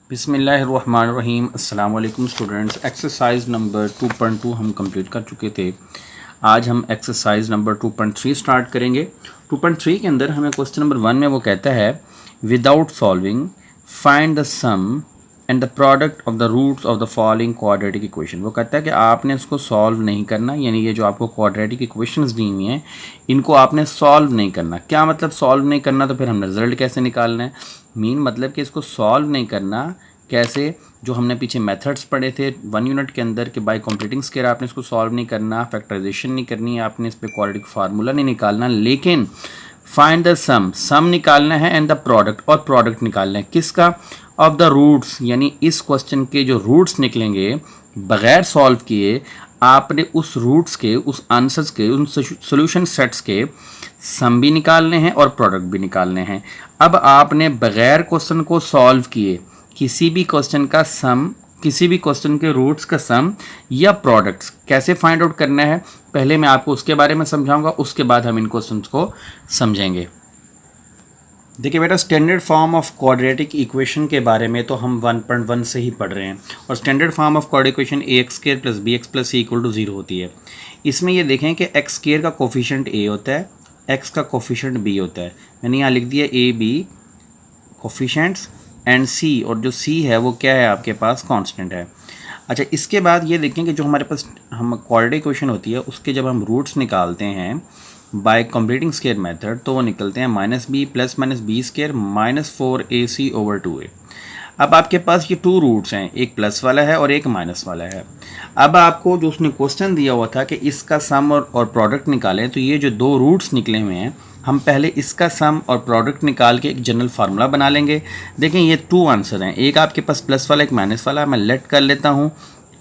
बिस्मिल्लाहिर्रहमानिर्रहीम। अस्सलाम वालेकुम स्टूडेंट्स। एक्सरसाइज नंबर 2.2 हम कंप्लीट कर चुके थे। आज हम एक्सरसाइज नंबर 2.3 स्टार्ट करेंगे। 2.3 के अंदर हमें क्वेश्चन नंबर 1 में वो कहता है without solving find the sum and the product of the roots of the following quadratic equation. वो कहता है कि आपने इसको सॉल्व नहीं करना, यानी ये जो आपको क्वाड्रेटिक इक्वेशंस दी हुई हैं इनको आपने सॉल्व नहीं करना। क्या मतलब सॉल्व नहीं करना? तो फिर हमने रिजल्ट कैसे निकालना है? मतलब कि इसको सॉल्व नहीं करना कैसे, जो हमने पीछे मेथड्स पढ़े थे 1 यूनिट के अंदर कि बाय कंप्लीटिंग स्क्वायर आपने इसको सॉल्व नहीं करना, फैक्टराइजेशन नहीं करनी, आपने इस पर क्वाड्रेटिक फार्मूला नहीं निकालना, लेकिन फाइंड द सम निकालना है एंड द प्रोडक्ट, और प्रोडक्ट निकालना है किसका? ऑफ द रूट्स, यानी इस क्वेश्चन के जो रूट्स निकलेंगे बगैर सॉल्व किए आपने उस रूट्स के, उस आंसर्स के, उन सोल्यूशन सेट्स के सम भी निकालने हैं और प्रोडक्ट भी निकालने हैं। अब आपने बगैर क्वेश्चन को सॉल्व किए किसी भी क्वेश्चन का सम, किसी भी क्वेश्चन के रूट्स का सम या प्रोडक्ट्स कैसे फाइंड आउट करना है, पहले मैं आपको उसके बारे में समझाऊंगा, उसके बाद हम इन क्वेश्चंस को समझेंगे। देखिए बेटा, standard form of quadratic equation के बारे में तो हम 1.1 से ही पढ़ रहे हैं, और standard form of quadratic equation ax² + bx + c = 0 होती है। इसमें ये देखें कि x² का कोफिशिएंट a होता है, x का कोफिशिएंट b होता है। मैंने यहाँ लिख दिया a b coefficients and c, और जो c है वो क्या है आपके पास? कांस्टेंट है। अच्छा, इसके बाद ये देखें कि जो हमारे पास हम क्वाड्रेटिक इक्वेशन होती है उसके जब हम रूट्स निकालते हैं बाय कंप्लीटिंग स्क्वायर मेथड तो वो निकलते हैं -b + -b² -4ac/2a। अब आपके पास ये 2 रूट्स हैं, एक प्लस वाला है और एक माइनस वाला है। अब आपको जो उसने क्वेश्चन दिया हुआ था कि इसका सम और प्रोडक्ट निकालें, तो ये जो 2 रूट्स निकले हुए हैं हम पहले इसका सम और प्रोडक्ट निकाल के एक जनरल फार्मूला बना लेंगे। देखें ये 2 आंसर हैं, एक आपके पास प्लस वाला, एक माइनस वाला। मैं लेट कर लेता हूँ,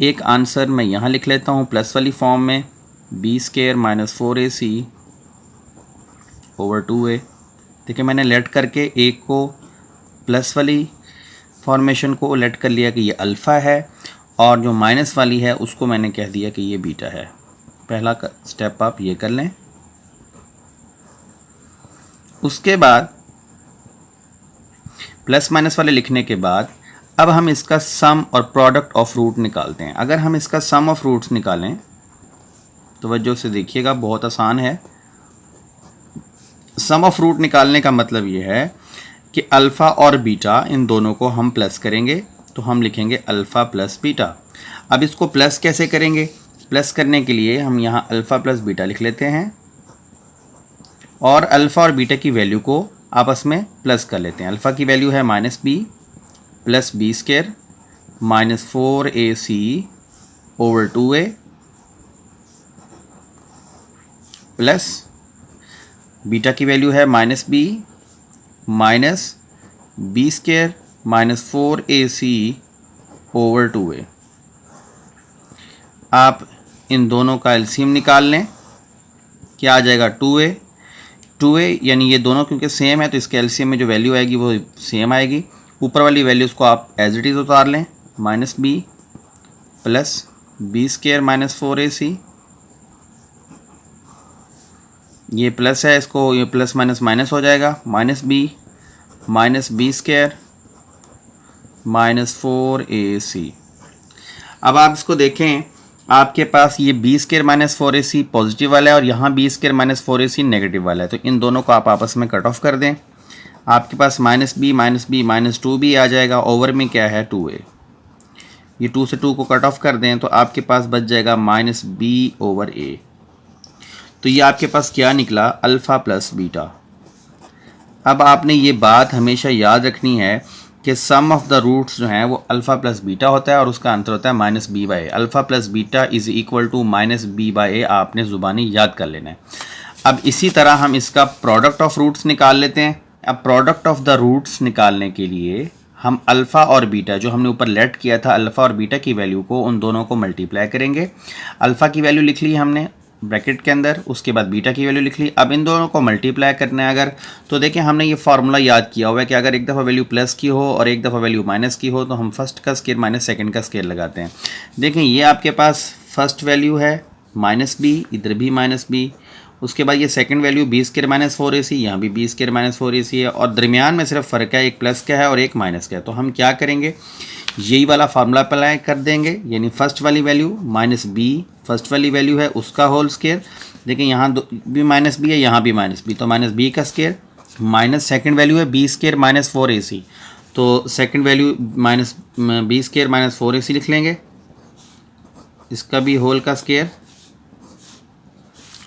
एक आंसर मैं यहाँ लिख लेता हूँ प्लस वाली फॉर्म में b² -4ac/2a। देखिए मैंने लेट करके एक को प्लस वाली फॉर्मेशन को लेट कर लिया कि ये अल्फ़ा है, और जो माइनस वाली है उसको मैंने कह दिया कि ये बीटा है। पहला स्टेप आप ये कर लें। उसके बाद प्लस माइनस वाले लिखने के बाद अब हम इसका सम और प्रोडक्ट ऑफ रूट निकालते हैं। अगर हम इसका सम ऑफ रूट्स निकालें तो वजह से देखिएगा बहुत आसान है। सम ऑफ रूट निकालने का मतलब ये है कि अल्फ़ा और बीटा इन दोनों को हम प्लस करेंगे, तो हम लिखेंगे अल्फ़ा प्लस बीटा। अब इसको प्लस कैसे करेंगे? प्लस करने के लिए हम यहाँ अल्फ़ा प्लस बीटा लिख लेते हैं और अल्फ़ा और बीटा की वैल्यू को आपस में प्लस कर लेते हैं। अल्फ़ा की वैल्यू है -b + b² -4ac/2a plus beta की वैल्यू है -b -b² -4ac/2a। आप इन दोनों का एलसीएम निकाल लें, क्या आ जाएगा? 2a यानी ये दोनों क्योंकि सेम है तो इसके एलसीएम में जो वैल्यू आएगी वो सेम आएगी। ऊपर वाली वैल्यूज़ को आप एज इट इज़ उतार लें, -b + b² -4ac, ये प्लस है, इसको ये प्लस माइनस माइनस हो जाएगा, -b -b² -4ac। अब आप इसको देखें, आपके पास ये b² -4ac पॉजिटिव वाला है और यहाँ b² -4ac नेगेटिव वाला है, तो इन दोनों को आप आपस में कट ऑफ कर दें। आपके पास -b -2b आ जाएगा, ओवर में क्या है? 2a। ये 2 से 2 को कट ऑफ कर दें तो आपके पास बच जाएगा -b/a। तो ये आपके पास क्या निकला? Alpha plus beta. अब आपने ये बात हमेशा याद रखनी है कि सम ऑफ द रूट्स जो हैं वो अल्फ़ा प्लस बीटा होता है और उसका आंसर होता है -b/a। Alpha plus beta is equal to -b/a, आपने ज़ुबानी याद कर लेना है। अब इसी तरह हम इसका प्रोडक्ट ऑफ रूट्स निकाल लेते हैं। अब प्रोडक्ट ऑफ द रूट्स निकालने के लिए हम अल्फ़ा और बीटा जो हमने ऊपर लेट किया था, अल्फ़ा और बीटा की वैल्यू को, उन दोनों को मल्टीप्लाई करेंगे। अल्फ़ा की वैल्यू लिख ली हमने ब्रैकेट के अंदर, उसके बाद बीटा की वैल्यू लिख ली। अब इन दोनों को मल्टीप्लाई करना है अगर, तो देखिए हमने ये फार्मूला याद किया हुआ है कि अगर एक दफ़ा वैल्यू प्लस की हो और एक दफ़ा वैल्यू माइनस की हो तो हम फर्स्ट का स्केयर माइनस सेकंड का स्केयर लगाते हैं। देखें ये आपके पास फर्स्ट वैल्यू है -b, इधर भी -b, उसके बाद ये second value B square minus 4ac, यहाँ भी बी स्क्वायर माइनस 4ac है, और दरमियान में सिर्फ फ़र्क है, एक प्लस का है और एक माइनस का है। तो हम क्या करेंगे, यही वाला फार्मूला अप्लाई कर देंगे, यानी फर्स्ट वाली वैल्यू माइनस बी, फर्स्ट वाली वैल्यू है उसका होल स्क्वायर। देखिए यहाँ भी माइनस बी है, यहाँ भी माइनस बी, तो माइनस बी का स्क्वायर माइनस सेकंड वैल्यू है बी स्क्वायर माइनस 4ac, तो second value minus B square minus 4ac लिख लेंगे, इसका भी होल का स्क्वायर।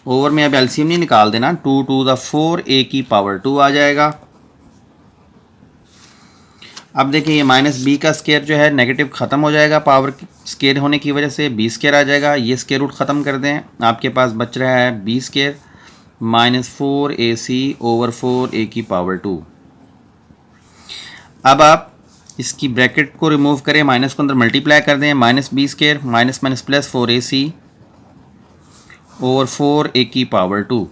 ओवर में अब एलसीएम नहीं निकाल देना, 2 टू द 4 a की पावर 2 आ जाएगा। अब देखिए ये माइनस बी का स्क्वायर जो है नेगेटिव ख़त्म हो जाएगा, पावर स्क्वायर होने की वजह से बी स्क्वायर आ जाएगा, ये स्क्वायर रूट ख़त्म कर दें, आपके पास बच रहा है B square minus 4ac over 4a की पावर 2। अब आप इसकी ब्रैकेट को रिमूव करें, माइनस को अंदर मल्टीप्लाई कर दें, minus B square minus minus plus 4ac over 4a की पावर 2।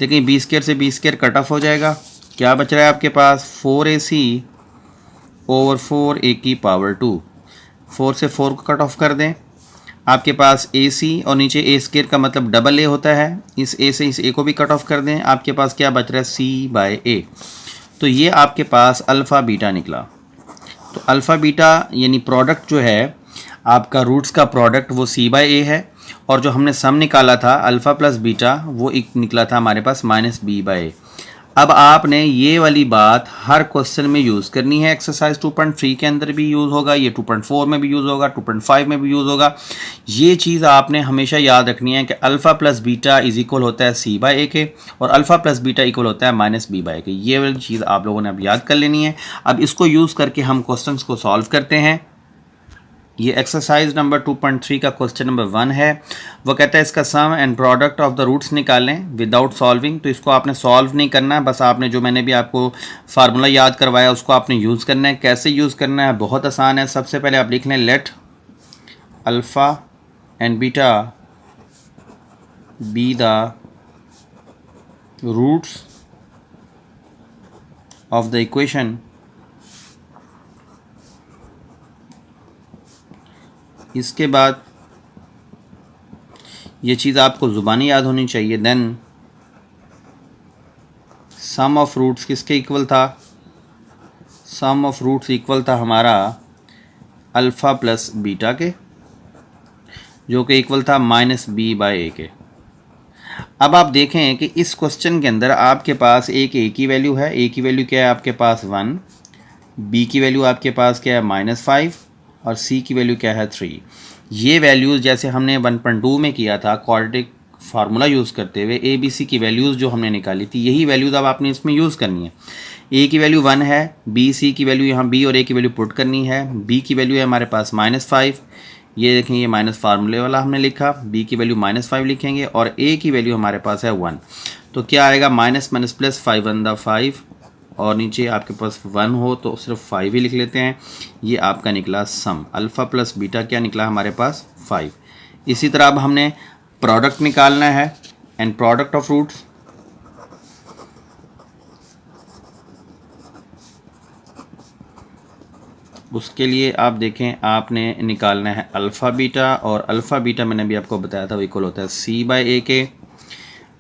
देखिए बी स्क्वायर से बी स्क्वायर कट ऑफ हो जाएगा, क्या बच रहा है आपके पास 4ac ओवर 4a की पावर 2। 4 से 4 को कट ऑफ कर दें, आपके पास ac और नीचे a स्क्वायर का मतलब डबल a होता है, इस a से इस a को भी कट ऑफ कर दें, आपके पास क्या बच रहा है c बाय a। तो ये आपके पास अल्फ़ा बीटा निकला। तो अल्फ़ा बीटा यानी प्रोडक्ट जो है आपका रूट्स का प्रोडक्ट वो c बाय a है, और जो हमने सम निकाला था अल्फ़ा प्लस बीटा वो एक निकला था हमारे पास माइनस b बाय a। अब आपने ये वाली बात हर क्वेश्चन में यूज़ करनी है, एक्सरसाइज 2.3 के अंदर भी यूज़ होगा, ये 2.4 में भी यूज़ होगा, 2.5 में भी यूज़ होगा। ये चीज़ आपने हमेशा याद रखनी है कि alpha plus beta is equal होता है c बाय a के, और अल्फ़ा प्लस बीटा इक्वल होता है माइनस b बाय a के। ये वाली चीज़ आप लोगों ने अब याद कर लेनी है। अब इसको यूज़ करके हम क्वेश्चन को सॉल्व करते हैं। ये एक्सरसाइज नंबर 2.3 का क्वेश्चन नंबर 1 है। वो कहता है इसका sum and product of the roots निकालें विदाउट सॉल्विंग। तो इसको आपने सॉल्व नहीं करना है, बस आपने जो मैंने भी आपको फार्मूला याद करवाया उसको आपने यूज़ करना है। कैसे यूज़ करना है, बहुत आसान है। सबसे पहले आप लिख लें let alpha and beta be the roots of the equation इसके बाद ये चीज़ आपको ज़ुबानी याद होनी चाहिए। देन सम ऑफ रूट्स किसके इक्वल था, सम ऑफ रूट्स इक्वल था हमारा अल्फ़ा प्लस बीटा के, जो कि इक्वल था माइनस बी बाय ए के। अब आप देखें कि इस क्वेश्चन के अंदर आपके पास एक ए की वैल्यू है, ए की वैल्यू क्या है आपके पास 1, बी की वैल्यू आपके पास क्या है -5, और सी की वैल्यू क्या है 3। ये वैल्यूज़ जैसे हमने 1.2 में किया था क्वाड्रेटिक फार्मूला यूज़ करते हुए ए बी सी की वैल्यूज़ जो हमने निकाली थी, यही वैल्यूज़ अब आपने इसमें यूज़ करनी है। ए की वैल्यू 1 है, बी सी की वैल्यू यहाँ बी और ए की वैल्यू पुट करनी है। बी की वैल्यू है हमारे पास -5, ये देखें ये माइनस फार्मूले वाला हमने लिखा, बी की वैल्यू -5 लिखेंगे, और ए की वैल्यू हमारे पास है 1। तो क्या आएगा माइनस माइनस प्लस 5 1 द 5, और नीचे आपके पास 1 हो तो सिर्फ 5 ही लिख लेते हैं। ये आपका निकला सम, अल्फ़ा प्लस बीटा क्या निकला हमारे पास 5। इसी तरह अब हमने प्रोडक्ट निकालना है एंड प्रोडक्ट ऑफ रूट्स। उसके लिए आप देखें आपने निकालना है अल्फ़ा बीटा, और अल्फ़ा बीटा मैंने भी आपको बताया था वो इक्वल होता है c बाय a के।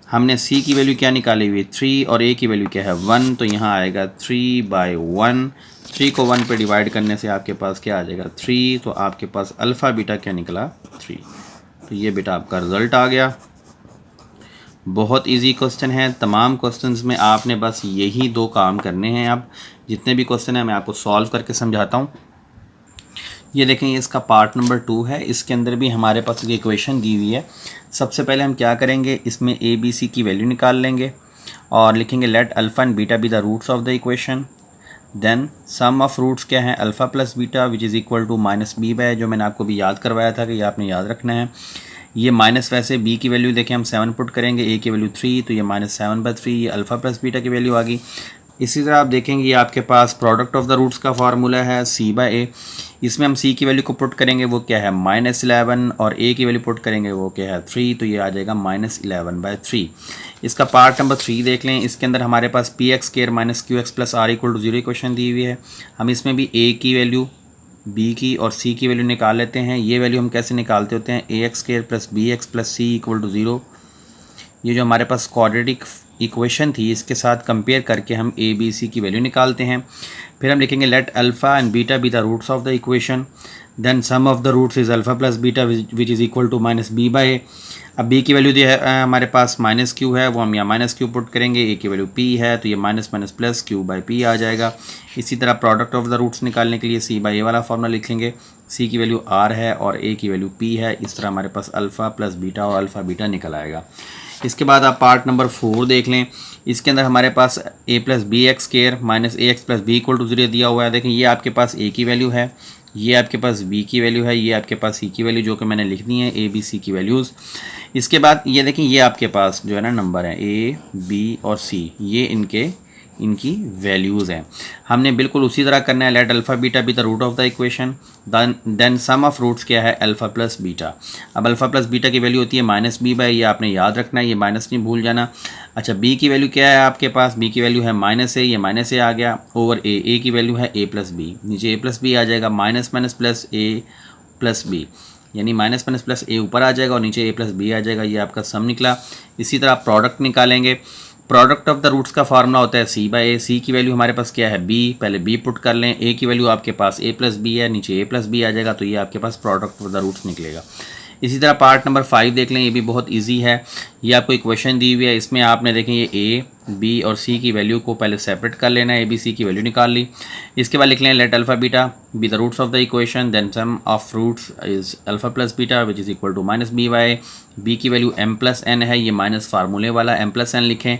हमने c की वैल्यू क्या निकाली हुई 3, और a की वैल्यू क्या है 1, तो यहाँ आएगा 3 बाय 1। 3 को 1 पे डिवाइड करने से आपके पास क्या आ जाएगा 3, तो आपके पास अल्फ़ा बीटा क्या निकला 3। तो ये बेटा आपका रिज़ल्ट आ गया। बहुत इजी क्वेश्चन है, तमाम क्वेश्चंस में आपने बस यही 2 काम करने हैं। अब जितने भी क्वेश्चन हैं मैं आपको सॉल्व करके समझाता हूँ। ये देखें ये इसका पार्ट नंबर 2 है, इसके अंदर भी हमारे पास एक इक्वेशन दी हुई है। सबसे पहले हम क्या करेंगे, इसमें ए बी सी की वैल्यू निकाल लेंगे और लिखेंगे let alpha and beta be the roots of the equation. Then sum of roots क्या है alpha plus beta which is equal to minus B by, जो मैंने आपको भी याद करवाया था कि ये आपने याद रखना है। ये माइनस वैसे बी की वैल्यू देखें हम 7 पुट करेंगे, ए की वैल्यू 3, तो ये -7/3, ये अल्फ़ा प्लस बीटा की वैल्यू आ गई। इसी तरह आप देखेंगे ये आपके पास प्रोडक्ट ऑफ द रूट्स का फार्मूला है c बाय a। इसमें हम c की वैल्यू को पुट करेंगे वो क्या है -11, और a की वैल्यू पुट करेंगे वो क्या है 3, तो ये आ जाएगा -11/3। इसका पार्ट नंबर 3 देख लें, इसके अंदर हमारे पास px² - qx + r = 0 इक्वेशन दी हुई है। हम इसमें भी a की वैल्यू, b की और c की वैल्यू निकाल लेते हैं। ये वैल्यू हम कैसे निकालते होते हैं, ax² + bx + c = 0। ये जो हमारे पास क्वाड्रेटिक इक्वेशन थी इसके साथ कंपेयर करके हम ए बी सी की वैल्यू निकालते हैं। फिर हम लिखेंगे let alpha and beta be the roots of the equation, then sum of the roots is alpha plus beta which is equal to minus B by A. अब B की value है हमारे पास माइनस क्यू है, वो हम यहाँ minus Q put करेंगे। ए की वैल्यू पी है तो ये minus minus plus Q by P आ जाएगा। इसी तरह प्रोडक्ट ऑफ द रूट्स निकालने के लिए सी बाई ए वाला फॉर्मूला लिखेंगे। सी की वैल्यू आर है और ए की वैल्यू पी है। इस तरह हमारे पास अल्फ़ा प्लस बीटा और अल्फ़ा बीटा निकल आएगा। इसके बाद आप पार्ट नंबर 4 देख लें। इसके अंदर हमारे पास A plus B X square minus A X plus B equal to 0 दिया हुआ है। देखें ये आपके पास ए की वैल्यू है, ये आपके पास बी की वैल्यू है, ये आपके पास सी की वैल्यू जो कि मैंने लिख दी है ए बी सी की वैल्यूज़। इसके बाद ये देखें ये आपके पास जो है ना नंबर है ए बी और सी, ये इनकी वैल्यूज़ हैं। हमने बिल्कुल उसी तरह करना है। Let alpha beta be the root of the equation, then sum of roots क्या है अल्फ़ा प्लस बीटा। अब अल्फ़ा प्लस बीटा की वैल्यू होती है माइनस बी बाई, ये आपने याद रखना है, ये माइनस नहीं भूल जाना। अच्छा बी की वैल्यू क्या है आपके पास, बी की वैल्यू है माइनस ए, ये माइनस ए आ गया ओवर ए की वैल्यू है ए प्लस बी, नीचे ए प्लस बी आ जाएगा माइनस माइनस प्लस ए प्लस बी, यानी माइनस माइनस प्लस ए ऊपर आ जाएगा और नीचे ए प्लस बी आ जाएगा। ये आपका सम निकला। इसी तरह प्रोडक्ट निकालेंगे। प्रोडक्ट ऑफ द रूट्स का फार्मूला होता है सी बाई ए। सी की वैल्यू हमारे पास क्या है बी, पहले बी पुट कर लें। ए की वैल्यू आपके पास ए प्लस बी है, नीचे ए प्लस बी आ जाएगा तो ये आपके पास प्रोडक्ट ऑफ द रूट्स निकलेगा। इसी तरह पार्ट नंबर 5 देख लें, ये भी बहुत इजी है। ये आपको इक्वेशन दी हुई है, इसमें आपने देखें ये ए बी और सी की वैल्यू को पहले सेपरेट कर लेना है। ए बी सी की वैल्यू निकाल ली। इसके बाद लिख लें let alpha beta be the roots of the equation, then sum of roots is alpha plus beta which is equal to minus B by. B की वैल्यू एम प्लस एन है, ये minus फार्मूले वाला एम प्लस एन लिखें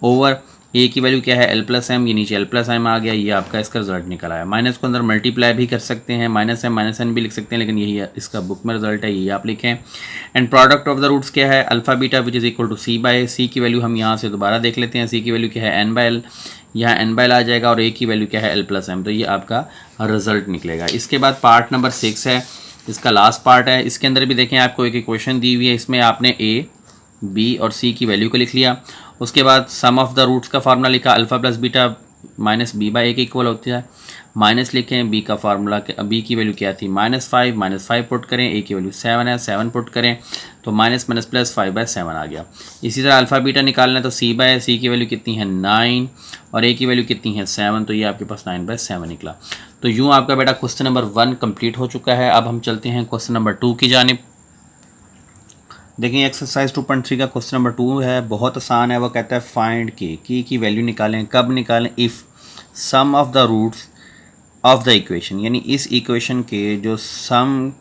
over A की value क्या है L plus M, ये नीचे एल प्लस एम आ गया। ये आपका इसका रिजल्ट निकल आया। माइनस को अंदर मल्टीप्लाई भी कर सकते हैं, माइनस एम माइनस एन भी लिख सकते हैं, लेकिन यही इसका बुक में रिजल्ट है, यही आप लिखें। And product of the roots क्या है alpha beta which is equal to C by. C की वैल्यू हम यहाँ से दोबारा देख लेते हैं। सी की वैल्यू क्या है एन बाई एल, यहाँ एन बाई एल आ जाएगा और ए की वैल्यू क्या है एल प्लस एम, तो ये आपका रिजल्ट निकलेगा। इसके बाद पार्ट नंबर 6 है, इसका लास्ट पार्ट है। इसके अंदर भी देखें आपको एक इक्वेशन दी हुई है, इसमें आपने ए बी और सी की वैल्यू को लिख लिया। उसके बाद सम ऑफ द रूट्स का फार्मूला लिखा alpha plus beta minus B by A के इक्वल होती है। माइनस लिखें, बी का फार्मूला बी की वैल्यू क्या थी माइनस 5 पुट करें, ए की वैल्यू 7 है 7 पुट करें तो माइनस माइनस प्लस 5/7 आ गया। इसी तरह अल्फ़ा बीटा निकालना है तो सी बाई सी की वैल्यू कितनी है 9 और ए की वैल्यू कितनी है 7, तो ये आपके पास 9/7 निकला। तो यूँ आपका बेटा क्वेश्चन नंबर 1 कंप्लीट हो चुका है। अब हम चलते हैं क्वेश्चन नंबर 2 की जानिब। देखिए एक्सरसाइज 2.3 का क्वेश्चन नंबर 2 है, बहुत आसान है। वो कहता है फाइंड की वैल्यू निकालें, कब निकालें, if sum of the roots of the equation, यानी इस इक्वेशन के जो सम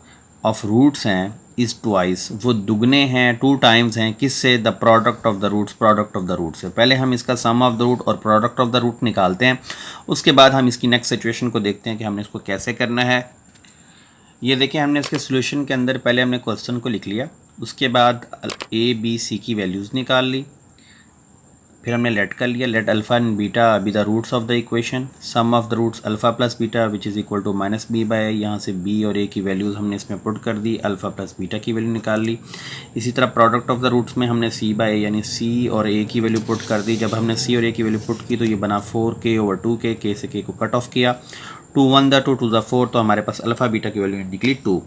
ऑफ रूट्स हैं इज़ ट्वाइस, वो दुगने हैं 2 टाइम्स हैं, किससे, the product of the roots, product of the root से। पहले हम इसका सम ऑफ द रूट और प्रोडक्ट ऑफ द रूट निकालते हैं, उसके बाद हम इसकी नेक्स्ट सिचुएशन को देखते हैं कि हमने इसको कैसे करना है। ये देखिए हमने इसके सोल्यूशन के अंदर पहले हमने क्वेश्चन को लिख लिया, उसके बाद ए बी सी की वैल्यूज़ निकाल ली, फिर हमने लेट कर लिया let alpha and beta be the roots of the equation, sum of the roots alpha plus beta which is equal to minus B by. यहाँ से बी और ए की वैल्यूज़ हमने इसमें पुट कर दी, अल्फ़ा प्लस बीटा की वैल्यू निकाल ली। इसी तरह प्रोडक्ट ऑफ द रूट्स में हमने सी बाई यानी सी और ए की वैल्यू पुट कर दी। जब हमने सी और ए की वैल्यू पुट की तो ये बना 4k ओवर 2k, के से के को कट ऑफ किया, 2 1 द 2 2 द 4, तो हमारे पास अल्फ़ा बीटा की वैल्यू निकली 2।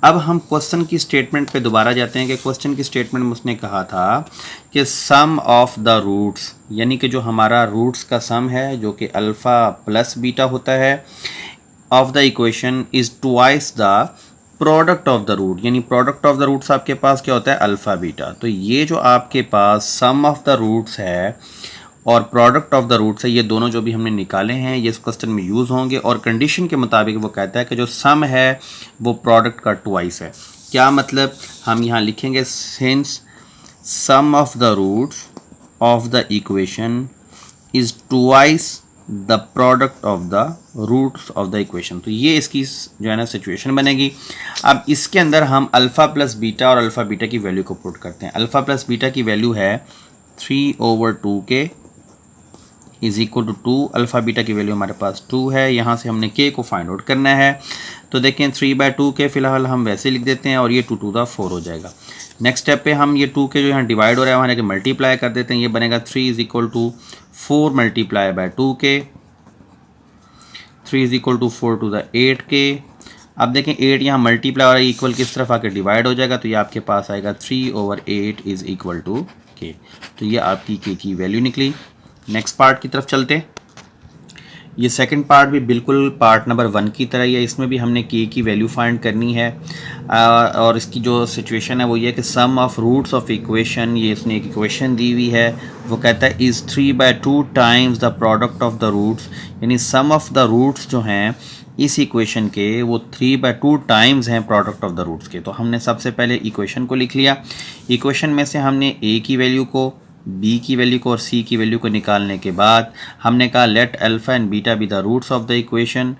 अब हम क्वेश्चन की स्टेटमेंट पे दोबारा जाते हैं कि क्वेश्चन की स्टेटमेंट में उसने कहा था कि सम ऑफ द रूट्स, यानी कि जो हमारा रूट्स का सम है जो कि अल्फ़ा प्लस बीटा होता है of the equation is twice the product of the root, यानी प्रोडक्ट ऑफ द रूट्स आपके पास क्या होता है अल्फ़ा बीटा। तो ये जो आपके पास सम ऑफ द रूट्स है और प्रोडक्ट ऑफ द रूट्स है, ये दोनों जो भी हमने निकाले हैं ये इस क्वेश्चन में यूज़ होंगे। और कंडीशन के मुताबिक वो कहता है कि जो सम है वो प्रोडक्ट का ट्वाइस है। क्या मतलब, हम यहाँ लिखेंगे since sum of the roots of the equation is twice the product of the roots of the equation, तो ये इसकी जो है ना सिचुएशन बनेगी। अब इसके अंदर हम अल्फ़ा प्लस बीटा और अल्फ़ा बीटा की वैल्यू को पुट करते हैं। अल्फ़ा प्लस बीटा की वैल्यू है 3 over 2k is equal to 2, alpha beta की वैल्यू हमारे पास 2 है। यहाँ से हमने k को फाइंड आउट करना है, तो देखें 3/2k फ़िलहाल हम वैसे लिख देते हैं और ये 2 to the 4 हो जाएगा। नेक्स्ट स्टेप पे हम ये 2k जो यहाँ डिवाइड हो रहा है वहाँ के मल्टीप्लाई कर देते हैं, ये बनेगा 3 is equal to 4 multiply by 2k, 3 is equal to 4 to the 8k। अब देखें 8 यहाँ मल्टीप्लाई और इक्वल किस तरफ आके डिवाइड हो जाएगा, तो ये आपके पास आएगा 3 ओवर 8 इज़ इक्वल टू के। तो ये आपकी के की वैल्यू निकली। नेक्स्ट पार्ट की तरफ चलते हैं। ये सेकंड पार्ट भी बिल्कुल पार्ट नंबर 1 की तरह ही है। इसमें भी हमने के की वैल्यू फाइंड करनी है और इसकी जो सिचुएशन है वो ये है कि सम ऑफ रूट्स ऑफ इक्वेशन, ये इसने एक इक्वेशन दी हुई है, वो कहता है is 3/2 times the product of the roots, यानी सम ऑफ द रूट्स जो हैं इस इक्वेशन के वो 3/2 टाइम्स हैं प्रोडक्ट ऑफ द रूट्स के। तो हमने सबसे पहले इक्वेशन को लिख लिया। इक्वेशन में से हमने ए की वैल्यू को, बी की वैल्यू को और सी की वैल्यू को निकालने के बाद हमने कहा let alpha and beta be the roots of the equation,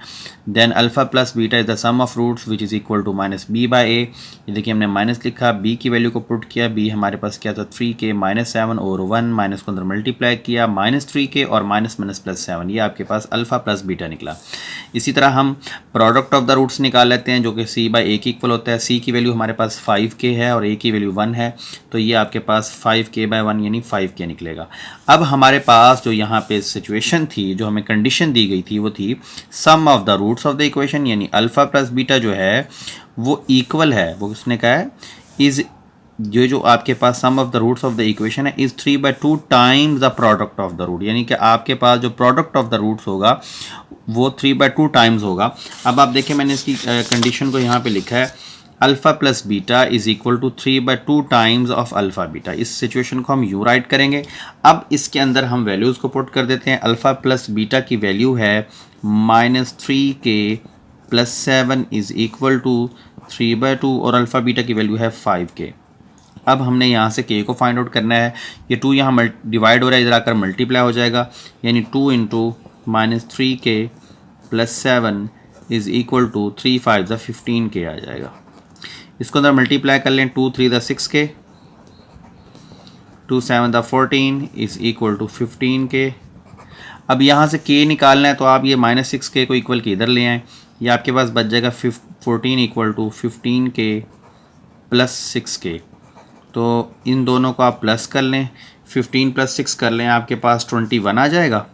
then alpha plus beta is the sum of roots which is equal to minus B by A. ये देखिए हमने माइनस लिखा, बी की वैल्यू को पुट किया, B हमारे पास क्या था 3k -7 और 1 माइनस को अंदर मल्टीप्लाई किया, -3k और माइनस +7, ये आपके पास अल्फ़ा प्लस बीटा निकला। इसी तरह हम प्रोडक्ट ऑफ द रूट्स निकाल लेते हैं जो कि c बाई ए की इक्वल होता है। c की वैल्यू हमारे पास 5k है और a की वैल्यू 1 है, तो ये आपके पास 5k/1 यानी 5k निकलेगा। अब हमारे पास जो यहाँ पे सिचुएशन थी, जो हमें कंडीशन दी गई थी, वो थी sum of the roots of the equation, यानी अल्फ़ा प्लस बीटा जो है वो इक्वल है, वो किसने कहा है, इज़ जो आपके पास sum of the roots of the equation है is 3/2 times the product of the root, यानी कि आपके पास जो प्रोडक्ट ऑफ द रूट्स होगा वो 3/2 टाइम्स होगा। अब आप देखिए मैंने इसकी कंडीशन को यहाँ पे लिखा है alpha plus beta is equal to 3/2 times of alpha beta. इस सिचुएशन को हम यू राइट करेंगे। अब इसके अंदर हम वैल्यूज़ को पुट कर देते हैं। अल्फ़ा प्लस बीटा की वैल्यू है -3k + 7 इज़ इक्वल टू 3/2 और अल्फ़ा बीटा की वैल्यू है 5k। अब हमने यहाँ से k को फाइंड आउट करना है। ये 2 यहाँ डिवाइड हो रहा है, इधर आकर मल्टीप्लाई हो जाएगा, यानी 2 × -3k + 7 is equal to 3 5 15k आ जाएगा। इसको अंदर मल्टीप्लाई कर लें, 2 3 6k, 2 7 14 is equal to 15k। अब यहाँ से k निकालना है तो आप ये -6k को इक्वल के इधर ले आएँ, ये आपके पास बच जाएगा 14 इक्वल टू 15k + 6k। तो इन दोनों को आप प्लस कर लें, 15 + 6 कर लें, आपके पास 21 आ जाएगा।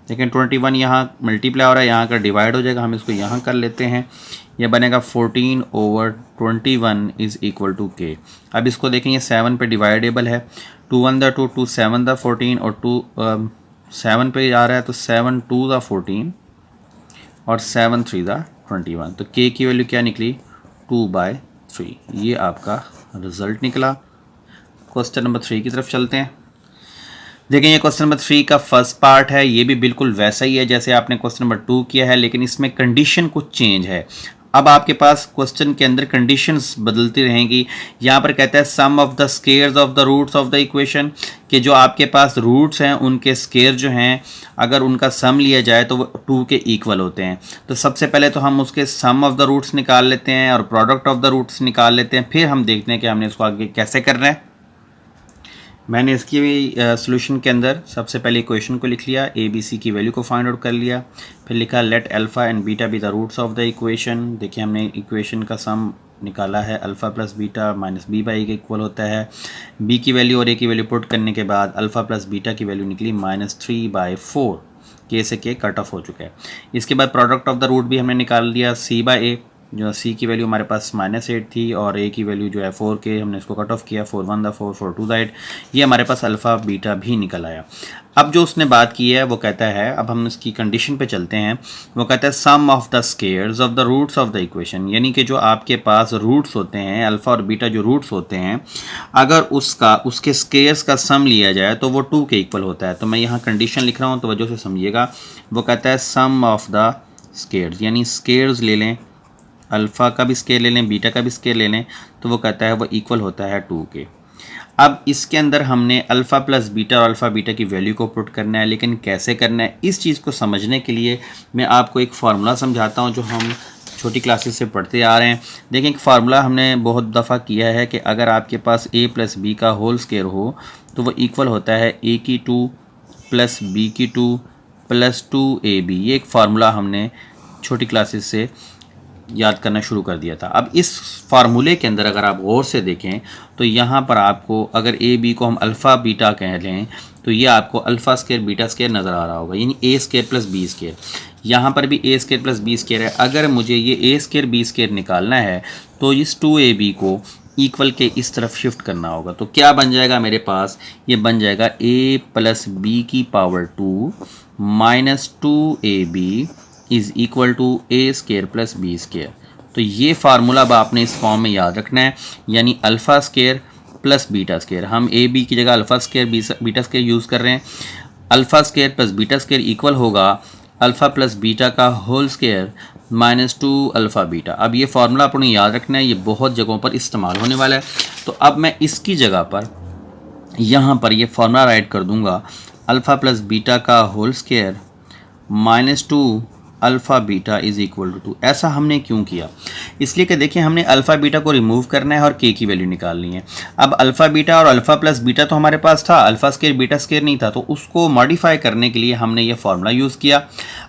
लेकिन 21 यहाँ मल्टीप्लाई हो रहा है, यहाँ का डिवाइड हो जाएगा, हम इसको यहाँ कर लेते हैं, यह बनेगा 14/21 इज़ इक्वल टू k। अब इसको देखें, ये 7 पे डिवाइडेबल है, 2 1 2 2 7 14 और 2 7 पे आ रहा है तो 7 2 14 और 7 3 21। तो k की वैल्यू क्या निकली 2/3। ये आपका रिज़ल्ट निकला। क्वेश्चन नंबर 3 की तरफ चलते हैं। देखें ये क्वेश्चन नंबर 3 का फर्स्ट पार्ट है, ये भी बिल्कुल वैसा ही है जैसे आपने क्वेश्चन नंबर 2 किया है, लेकिन इसमें कंडीशन कुछ चेंज है। अब आपके पास क्वेश्चन के अंदर कंडीशंस बदलती रहेंगी। यहाँ पर कहता है sum of the squares of the roots of the equation, कि जो आपके पास रूट्स हैं उनके स्केयर जो हैं अगर उनका सम लिया जाए तो वो 2 के इक्वल होते हैं। तो सबसे पहले तो हम उसके सम ऑफ द रूट्स निकाल लेते हैं और प्रोडक्ट ऑफ द रूट्स निकाल लेते हैं, फिर हम देखते हैं कि हमने इसको आगे कैसे करना है। मैंने इसकी भी सोल्यूशन के अंदर सबसे पहले इक्वेशन को लिख लिया, ए बी सी की वैल्यू को फाइंड आउट कर लिया, फिर लिखा let alpha and beta be the roots of the equation. देखिए हमने इक्वेशन का सम निकाला है, अल्फ़ा प्लस बीटा -b/a के इक्वल होता है। b की वैल्यू और a की वैल्यू पुट करने के बाद अल्फ़ा प्लस बीटा की वैल्यू निकली -3/4, k से k कट ऑफ हो चुका है। इसके बाद प्रोडक्ट ऑफ द रूट भी हमने निकाल दिया, c/a, जो c की वैल्यू हमारे पास -8 थी और a की वैल्यू जो है 4k, हमने इसको कट ऑफ किया, 4 1 4 4 2 8, ये हमारे पास अल्फ़ा बीटा भी निकल आया। अब जो उसने बात की है वो कहता है, अब हम इसकी कंडीशन पे चलते हैं, वो कहता है sum of the squares of the roots of the equation, यानी कि जो आपके पास रूट्स होते हैं अल्फ़ा और बीटा जो रूट्स होते हैं, अगर उसके स्केयर्स का सम लिया जाए तो वो 2 के इक्वल होता है। तो मैं यहाँ कंडीशन लिख रहा हूँ, तो वजह से समझिएगा। वो कहता है सम ऑफ द स्केयर्स, यानी स्केयर्स ले लें, अल्फ़ा का भी स्केयर ले लें, बीटा का भी स्केयर ले लें, तो वो कहता है वो इक्वल होता है 2 के। अब इसके अंदर हमने अल्फ़ा प्लस बीटा और अल्फ़ा बीटा की वैल्यू को पुट करना है, लेकिन कैसे करना है इस चीज़ को समझने के लिए मैं आपको एक फार्मूला समझाता हूँ जो हम छोटी क्लासेस से पढ़ते आ रहे हैं। देखें एक फार्मूला हमने बहुत दफ़ा किया है कि अगर आपके पास a + b का होल स्केयर हो तो वो इक्वल होता है a की 2 + b की 2 + 2ab। ये एक फार्मूला हमने छोटी क्लासेस से याद करना शुरू कर दिया था। अब इस फार्मूले के अंदर अगर आप गौर से देखें तो यहाँ पर आपको अगर ए बी को हम अल्फ़ा बीटा कह लें तो ये आपको अल्फ़ा स्केयर बीटा स्केयर नज़र आ रहा होगा, यानी ए स्केयर प्लस बी स्केयर। यहाँ पर भी ए स्केयर प्लस बी स्केयर है। अगर मुझे ये ए स्केयर बी स्केयर निकालना है तो इस 2ab को इक्वल के इस तरफ शिफ्ट करना होगा। तो क्या बन जाएगा मेरे पास, ये बन जाएगा a प्लस बी की power 2 minus 2ab is equal to a square plus B square. तो ये फार्मूला अब आपने इस फॉर्म में याद रखना है, यानी alpha square plus beta square. हम ए बी की जगह alpha square beta square use कर रहे हैं। Alpha square plus beta square equal होगा अल्फ़ा प्लस बीटा का whole square minus 2 alpha beta. अब ये फार्मूला आपने याद रखना है, ये बहुत जगहों पर इस्तेमाल होने वाला है। तो अब मैं इसकी जगह पर यहाँ पर ये फार्मूला राइट कर दूँगा, अल्फ़ा प्लस बीटा का whole square minus 2 alpha beta is equal to 2। ऐसा हमने क्यों किया, इसलिए कि देखिए हमने अल्फ़ा बीटा को रिमूव करना है और के की वैल्यू निकालनी है। अब अल्फ़ा बीटा और अल्फ़ा प्लस बीटा तो हमारे पास था, अल्फ़ा स्केयर बीटा स्केयर नहीं था, तो उसको मॉडिफाई करने के लिए हमने ये फार्मूला यूज़ किया।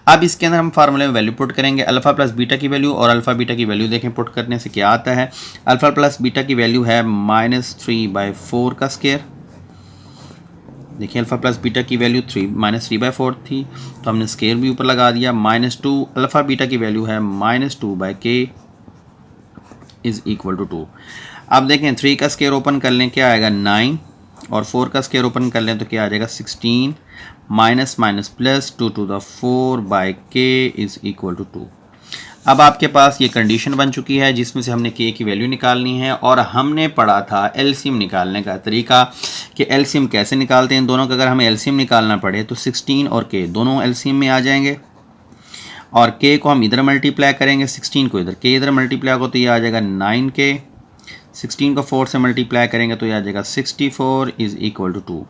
अब इसके अंदर हम फार्मूले में वैल्यू पुट करेंगे, अल्फ़ा प्लस बीटा की वैल्यू और अल्फ़ा बीटा की वैल्यू देखें पुट करने से क्या आता है। अल्फ़ा प्लस बीटा की वैल्यू है -3/4 का स्केयर। देखिए अल्फ़ा प्लस बीटा की वैल्यू -3/4 थी, तो हमने स्केयर भी ऊपर लगा दिया। -2 अल्फ़ा बीटा की वैल्यू है -2/k इज़ इक्वल टू 2। अब देखें 3 का स्केयर ओपन कर लें, क्या आएगा 9, और 4 का स्केयर ओपन कर लें तो क्या आ जाएगा 16 minus minus plus 2 to the 4/k is equal to 2। अब आपके पास ये कंडीशन बन चुकी है जिसमें से हमने k की वैल्यू निकालनी है, और हमने पढ़ा था एलसीएम निकालने का तरीका कि एलसीएम कैसे निकालते हैं। इन दोनों का अगर हमें एलसीएम निकालना पड़े तो 16 और k दोनों एलसीएम में आ जाएंगे, और k को हम इधर मल्टीप्लाई करेंगे, 16 को इधर, k इधर मल्टीप्लाई हो तो ये आ जाएगा 9k, 16 को 4 से मल्टीप्लाई करेंगे तो ये आ जाएगा 64 इज़ इक्वल टू 2।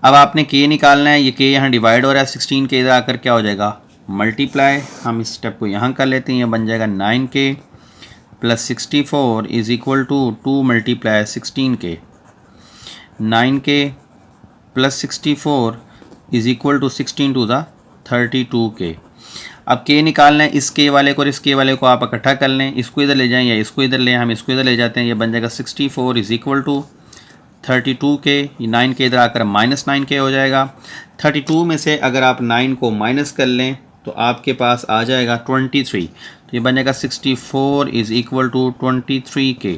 अब आपने k निकालना है, ये k यहाँ डिवाइड हो रहा है, 16 के इधर आकर क्या हो जाएगा मल्टीप्लाई। हम इस स्टेप को यहाँ कर लेते हैं, ये बन जाएगा 9k plus 64 is equal to 2 multiply 16k। 9k plus 64 is equal to 16 to the 32k। अब k निकालना है, इस k वाले को और इस k वाले को आप इकट्ठा कर लें, इसको इधर ले जाएं या इसको इधर ले, हम इसको इधर ले जाते हैं, ये बन जाएगा 64 इज़ इक्वल टू 32k। ये 9k इधर आकर -9k हो जाएगा। 32 में से अगर आप 9 को माइनस कर लें तो आपके पास आ जाएगा 23, तो ये बन जाएगा 64 is equal to 23k।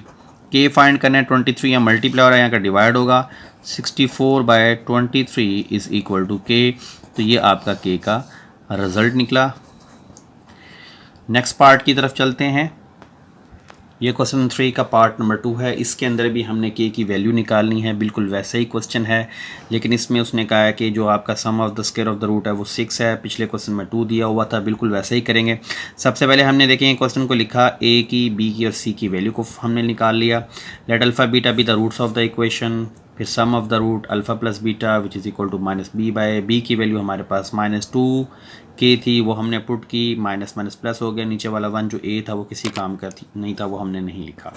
k find करना है, 23 यहाँ मल्टीप्लाई हो रहा है, यहाँ का डिवाइड होगा, 64/23 इज़ इक्वल टू k। तो ये आपका k का रिज़ल्ट निकला। नेक्स्ट पार्ट की तरफ चलते हैं। ये क्वेश्चन 3 का पार्ट नंबर 2 है। इसके अंदर भी हमने k की वैल्यू निकालनी है, बिल्कुल वैसा ही क्वेश्चन है, लेकिन इसमें उसने कहा है कि जो आपका sum of the square of the root है वो 6 है। पिछले क्वेश्चन में 2 दिया हुआ था, बिल्कुल वैसा ही करेंगे। सबसे पहले हमने देखें क्वेश्चन को लिखा, a की, b की और c की वैल्यू को हमने निकाल लिया। Let alpha beta be the roots of the equation, फिर sum of the root alpha plus beta which is equal to -b/, b की वैल्यू हमारे पास -2k थी, वो हमने पुट की, माइनस माइनस प्लस हो गया, नीचे वाला 1 जो a था वो किसी काम का नहीं था, वो हमने नहीं लिखा।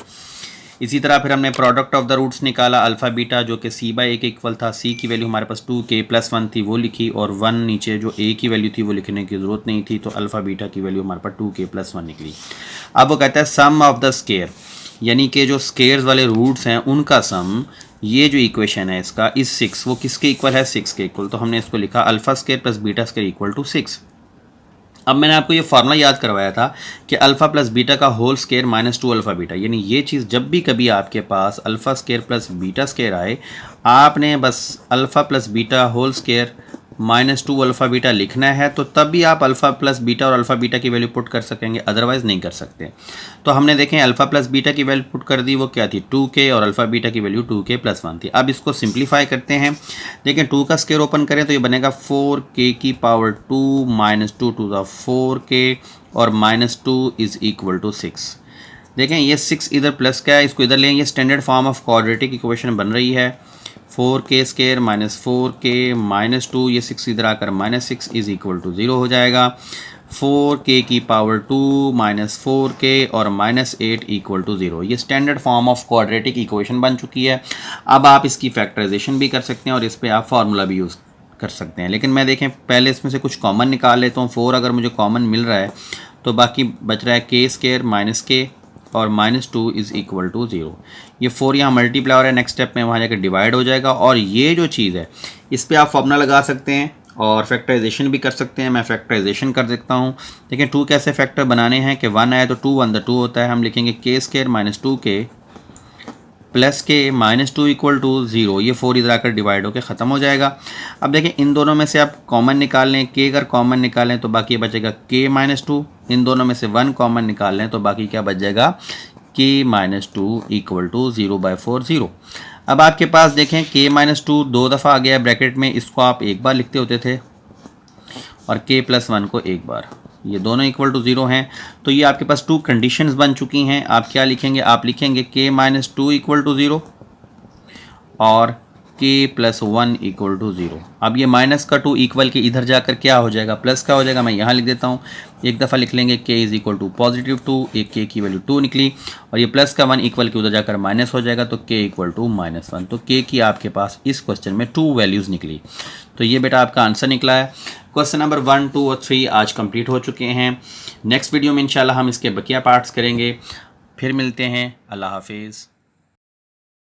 इसी तरह फिर हमने प्रोडक्ट ऑफ द रूट्स निकाला, अल्फ़ा बीटा जो कि c/a के इक्वल था, c की वैल्यू हमारे पास 2k + 1 थी वो लिखी, और 1 नीचे जो a की वैल्यू थी वो लिखने की ज़रूरत नहीं थी, तो अल्फ़ा बीटा की वैल्यू हमारे पास 2k + 1 निकली। अब वो कहता है सम ऑफ द स्केयर, यानी कि जो स्केयर्स वाले रूट्स हैं उनका सम, ये जो इक्वेशन है इसका इस 6, वो किसके इक्वल है 6 के इक्वल, तो हमने इसको लिखा alpha square plus beta square equal to 6। अब मैंने आपको ये फार्मूला याद करवाया था कि अल्फ़ा प्लस बीटा का होल स्केयर -2 अल्फ़ा बीटा, यानी ये चीज़ जब भी कभी आपके पास alpha square plus beta square आए, आपने बस alpha plus beta whole square -2 alpha beta लिखना है, तो तब भी आप अल्फ़ा प्लस बीटा और अल्फ़ा बीटा की वैल्यू पुट कर सकेंगे, अदरवाइज़ नहीं कर सकते। तो हमने देखें अल्फ़ा प्लस बीटा की वैल्यू पुट कर दी, वो क्या थी 2k, और अल्फ़ा बीटा की वैल्यू 2k + 1 थी। अब इसको सिंप्लीफाई करते हैं, देखें 2 का स्केयर ओपन करें तो ये बनेगा 4k की पावर 2 -2 टू द 4k, और -2 इज़ इक्वल टू 6। देखें ये 6 इधर प्लस का है, इसको इधर लें, ये standard form of quadratic equation बन रही है। 4k स्केयर -4k -2, ये 6 इधर आकर -6 इज़ इक्वल टू 0 हो जाएगा। 4k की पावर 2 -4k और -8 इक्वल टू 0, ये standard form of quadratic equation बन चुकी है। अब आप इसकी फैक्टराइजेशन भी कर सकते हैं और इस पर आप फार्मूला भी यूज़ कर सकते हैं, लेकिन मैं देखें पहले इसमें से कुछ कॉमन निकाल लेता हूँ। 4 अगर मुझे कॉमन मिल रहा है तो बाकी बच रहा है k स्केयर -k और -2 इज़ इक्वल टू 0। ये 4 यहाँ मल्टीप्लाई हो रहा है, नेक्स्ट स्टेप में वहाँ जाकर डिवाइड हो जाएगा, और ये जो चीज़ है इस पर आप फार्मूला लगा सकते हैं और फैक्टराइजेशन भी कर सकते हैं। मैं फैक्टराइजेशन कर देता हूँ। देखिए 2 कैसे फैक्टर बनाने हैं कि 1 आए तो 2 1 2 होता है, हम लिखेंगे k स्केयर -2k प्लस के माइनस टू इक्वल टू 0, ये 4 इधर आकर डिवाइड होकर ख़त्म हो जाएगा। अब देखें इन दोनों में से आप कॉमन निकाल लें, के अगर कॉमन निकालें तो बाकी बचेगा के माइनस टू, इन दोनों में से 1 कॉमन निकाल लें तो बाकी क्या बच जाएगा, के माइनस टू इक्वल टू 0/4 0। अब आपके पास देखें के माइनस टू 2 दफ़ा आ गया ब्रैकेट में, इसको आप एक बार लिखते होते थे और के प्लस 1 को एक बार, ये दोनों इक्वल टू 0 हैं। तो ये आपके पास 2 कंडीशंस बन चुकी हैं। आप क्या लिखेंगे, आप लिखेंगे के माइनस टू इक्वल टू 0 और के प्लस 1 इक्वल टू 0। अब ये माइनस का 2 इक्वल के इधर जाकर क्या हो जाएगा, प्लस का हो जाएगा। मैं यहाँ लिख देता हूँ, एक दफ़ा लिख लेंगे के इज़ इक्वल टू पॉजिटिव 2, एक के की वैल्यू 2 निकली और ये प्लस का 1 इक्वल के उधर जाकर माइनस हो जाएगा तो के इक्वल टू -1। तो के की आपके पास इस क्वेश्चन में 2 वैल्यूज़ निकली। तो ये बेटा आपका आंसर निकला है। क्वेश्चन नंबर 1, 2 और 3 आज कंप्लीट हो चुके हैं। नेक्स्ट वीडियो में इंशाल्लाह हम इसके बकिया पार्ट्स करेंगे। फिर मिलते हैं। अल्लाह हाफिज़।